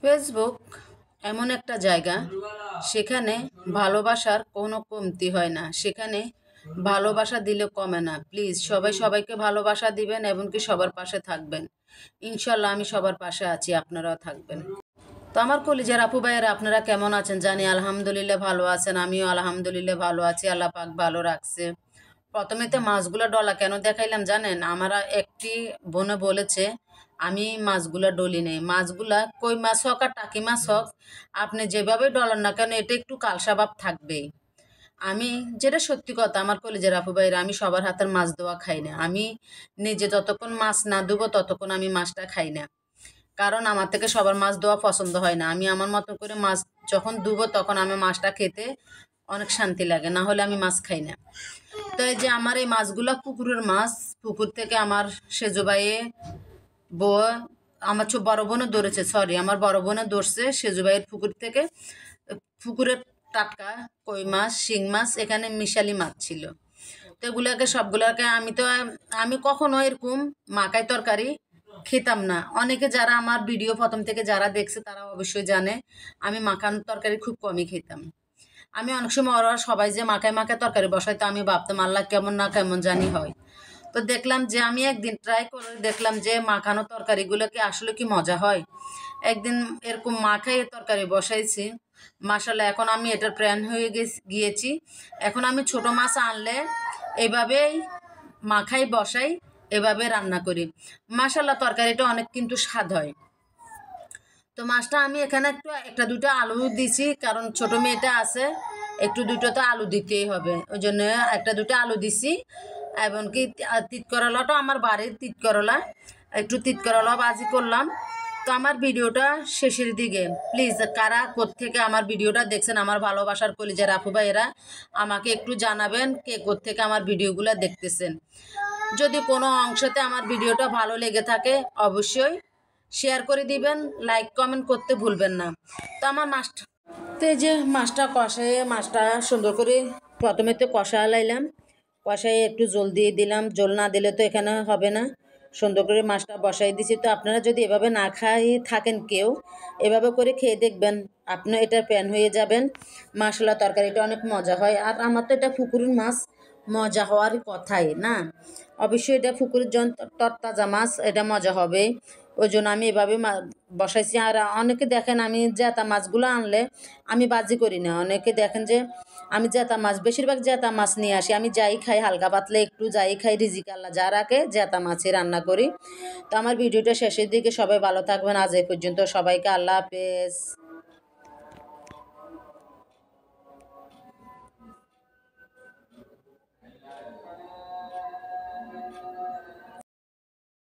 Facebook এমন একটা জায়গা, সেখানে ভালোবাসার কোনো কমতি হয় না। সেখানে ভালোবাসা দিলে কমে না। প্লিজ সবাই সবাইকে ভালোবাসা দিবেন, এমনকি সবার পাশে থাকবেন। ইনশাল্লাহ আমি সবার পাশে আছি, আপনারাও থাকবেন। তো আমার কলিজার আপু ভাইয়েরা, আপনারা কেমন আছেন জানি। আলহামদুলিল্লাহ ভালো আছেন, আমিও আলহামদুলিল্লাহ ভালো আছি। আল্লাহ পাক ভালো রাখছে। প্রথমে তো মাছগুলো ডলা কেন দেখাইলাম জানেন? আমার একটি বোনে বলেছে আমি মাছগুলা ডলি নেই। মাছগুলা কই মাছ হোক আর টাকি মাছ হোক, আপনি যেভাবে ডলার না কেন এটা একটু কালসা ভাব থাকবেই। আমি, যেটা সত্যি কথা, আমার কলেজের আপু ভাইরা, আমি সবার হাতের মাছ দেওয়া খাই না। আমি নিজে যতক্ষণ মাছ না দেবো ততক্ষণ আমি মাছটা খাই না। কারণ আমার থেকে সবার মাছ দেওয়া পছন্দ হয় না। আমি আমার মতো করে মাছ যখন দেবো তখন আমি মাছটা খেতে অনেক শান্তি লাগে, না হলে আমি মাছ খাই না। তো এই যে আমার এই মাছগুলা পুকুরের মাছ, পুকুর থেকে আমার সেজো ভাইয়ে বউ, আমার বড় বোনে ধরেছে, সরি আমার বড় বোনে ধরছে সেজু ভাইয়ের পুকুর থেকে। পুকুরের টাটকা কই মাছ, শিং মাছ, এখানে মিশালি মাছ ছিল। তো এগুলাকে সবগুলাকে আমি কখনো এরকম মাকাই তরকারি খেতাম না। অনেকে যারা আমার ভিডিও প্রথম থেকে যারা দেখছে তারা অবশ্যই জানে আমি মাখানো তরকারি খুব কমই খেতাম। আমি অনেক সময় ওরা সবাই যে মাখায় মাখায় তরকারি বসাই, তো আমি ভাবতাম আল্লাহ কেমন না কেমন জানি হয়। তো দেখলাম যে আমি একদিন ট্রাই করে দেখলাম যে মাখানো তরকারিগুলো কি আসলে কি মজা হয়। একদিন এরকম মাখাই তরকারি বসাইছি, মাশাল্লাহ এখন আমি এটার প্ল্যান হয়ে গিয়েছি। এখন আমি ছোট মাছ আনলে এভাবেই মাখাই বসাই, এভাবে রান্না করি। মাশাল্লাহ তরকারিটা অনেক কিন্তু স্বাদ হয়। তো মাছটা আমি এখানে একটু একটা দুটো আলু দিছি, কারণ ছোট মেয়েটা আছে, একটু দুটো তো আলু দিতেই হবে, ওই জন্য একটা দুটো আলু দিছি। এমনকি তিত করলাটা আমার বাড়ির তিত করলা, একটু তিত করলা ভাজি করলাম। তো আমার ভিডিওটা শেষের দিকে প্লিজ কারা কোত্থেকে আমার ভিডিওটা দেখছেন, আমার ভালোবাসার কলিজার আপু ভাইয়েরা, আমাকে একটু জানাবেন কে কোত্থেকে আমার ভিডিওগুলো দেখতেছেন। যদি কোনো অংশতে আমার ভিডিওটা ভালো লেগে থাকে অবশ্যই শেয়ার করে দিবেন, লাইক কমেন্ট করতে ভুলবেন না। তো আমার মাছটা, তো এই যে মাছটা কষায়ে, মাছটা সুন্দর করে প্রথমে তো কষা লাইলাম, কষায়ে একটু জল দিয়ে দিলাম। জল না দিলে তো এখানে হবে না। সুন্দর করে মাছটা বসাই দিছি। তো আপনারা যদি এভাবে না খাই থাকেন কেউ, এভাবে করে খেয়ে দেখবেন, আপনি এটা প্যান হয়ে যাবেন। মাশাআল্লাহ তরকারিটা অনেক মজা হয়। আর আমার তো এটা পুকুরের মাছ, মজা হওয়ার কথাই না। অবশ্যই এটা পুকুরের তরতাজা মাছ, এটা মজা হবে। ওই জন্য আমি এভাবে বসাইছি। আর অনেকে দেখেন আমি জেতা মাছগুলো আনলে আমি বাজি করি না। অনেকে দেখেন যে আমি জেতা মাছ, বেশিরভাগ জেতা মাছ নিয়ে আসি। আমি যাই খাই হালকা পাতলা একটু, যাই খাই রিজিক আল্লাহ যা রাখে জেতা মাছই রান্না করি। তো আমার ভিডিওটা শেষের দিকে, সবাই ভালো থাকবেন। আজ এই পর্যন্ত, সবাইকে আল্লাহ হাফেজ।